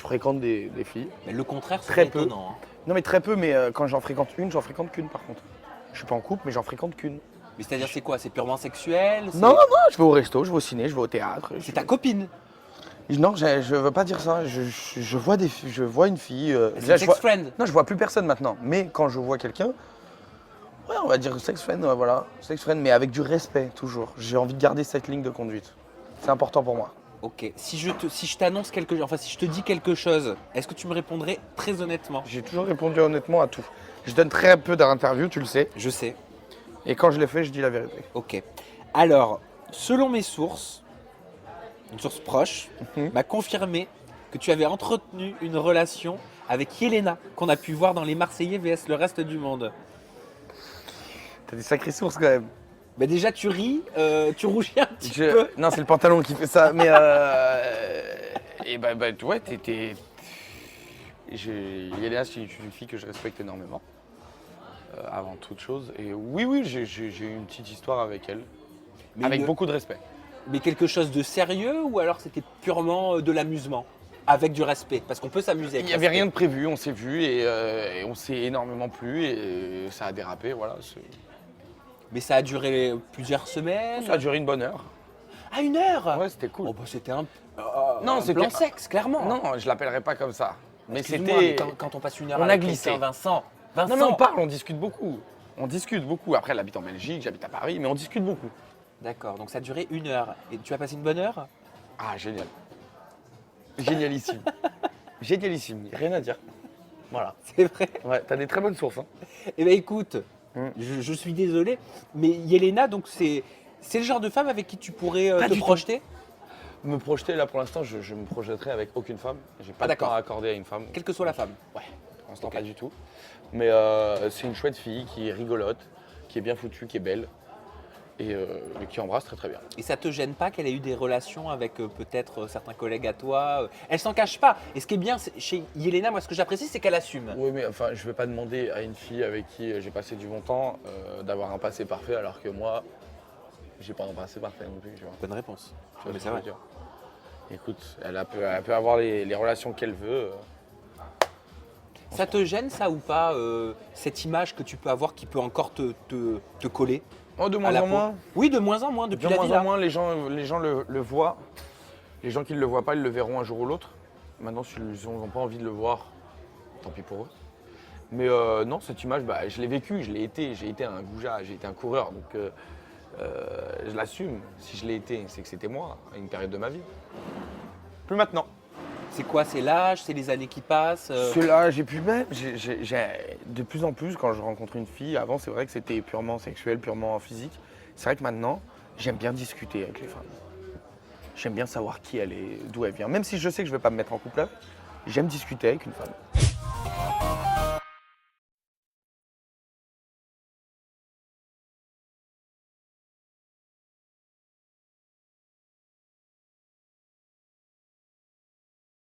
Je fréquente des filles. Mais le contraire, c'est Très peu. étonnant. Hein. Non, mais très peu, mais quand j'en fréquente une, j'en fréquente qu'une par contre. Je suis pas en couple, mais j'en fréquente qu'une. Mais c'est-à-dire, c'est quoi? C'est purement sexuel? Non, je vais au resto, je vais au ciné, je vais au théâtre. C'est ta copine? Non, je veux pas dire ça. Je vois je vois une fille. C'est là, une je vois- sex friend? Non, je vois plus personne maintenant. Mais quand je vois quelqu'un, ouais, on va dire sex friend, ouais, voilà. Sex friend, mais avec du respect, toujours. J'ai envie de garder cette ligne de conduite. C'est important pour moi. Ok. Si je t'annonce quelque chose, enfin si je te dis quelque chose, est-ce que tu me répondrais très honnêtement? J'ai toujours répondu honnêtement à tout. Je donne très peu d'interviews, tu le sais. Je sais. Et quand je l'ai fait, je dis la vérité. Ok. Alors, selon mes sources, une source proche m'a confirmé que tu avais entretenu une relation avec Yelena, qu'on a pu voir dans Les Marseillais vs le reste du monde. T'as des sacrées sources quand même. Bah déjà, tu ris, tu rougis un petit peu. Non, c'est le pantalon qui fait ça. Mais et ouais, Yelena, c'est une fille que je respecte énormément. Avant toute chose. Et oui, j'ai eu une petite histoire avec elle. Mais avec beaucoup de respect. Mais quelque chose de sérieux ou alors c'était purement de l'amusement? Avec du respect, parce qu'on peut s'amuser. Il n'y avait rien de prévu, on s'est vu et on s'est énormément plu et ça a dérapé, voilà. Mais ça a duré plusieurs semaines? Ça a duré une bonne heure. Ah, 1 heure? Ouais, c'était cool. Oh bah c'était un c'était plan sexe, clairement. Non, je l'appellerai pas comme ça. Mais Excuse-moi, c'était. mais quand on passe 1 heure On a avec glissé. quelqu'un, Vincent. Non, mais on parle, on discute beaucoup. On discute beaucoup. Après, elle habite en Belgique, j'habite à Paris, mais on discute beaucoup. D'accord, donc ça a duré 1 heure. Et tu as passé une bonne heure? Ah, génial. Génialissime. Génialissime, rien à dire. Voilà. C'est vrai? Ouais, t'as des très bonnes sources. Hein. Eh bien écoute, Mm. je suis désolé, mais Yelena, donc c'est le genre de femme avec qui tu pourrais Pas te du tout. projeter? Me projeter, là, pour l'instant, je me projetterai avec aucune femme. J'ai pas de d'accord. temps à accorder à une femme. Quelle que soit la femme. Ouais, pour l'instant, Ok. pas du tout. Mais c'est une chouette fille qui est rigolote, qui est bien foutue, qui est belle et qui embrasse très très bien. Et ça te gêne pas qu'elle ait eu des relations avec peut-être certains collègues à toi? Elle s'en cache pas. Et ce qui est bien chez Yelena, moi ce que j'apprécie, c'est qu'elle assume. Oui, mais enfin, je vais pas demander à une fille avec qui j'ai passé du bon temps d'avoir un passé parfait alors que moi, j'ai pas un passé parfait non plus. Tu vois. Bonne réponse. Tu vois Mais ce c'est que je vrai. veux dire. Écoute, elle peut avoir les relations qu'elle veut. Ça te gêne ça ou pas, cette image que tu peux avoir qui peut encore te coller Oh, de à moins la en peau? moins. Oui, de moins en moins depuis De la moins villa. en moins, les gens le voient. Les gens qui ne le voient pas, ils le verront un jour ou l'autre. Maintenant, s'ils n'ont pas envie de le voir, tant pis pour eux. Mais non, cette image, je l'ai vécue, je l'ai été. J'ai été un goujat, j'ai été un coureur. Donc, je l'assume. Si je l'ai été, c'est que c'était moi, à une période de ma vie. Plus maintenant. C'est quoi? C'est l'âge? C'est les années qui passent? Cela, j'ai pu même. De plus en plus, quand je rencontre une fille, avant, c'est vrai que c'était purement sexuel, purement physique. C'est vrai que maintenant, j'aime bien discuter avec les femmes. J'aime bien savoir qui elle est, d'où elle vient. Même si je sais que je ne vais pas me mettre en couple avec, j'aime discuter avec une femme.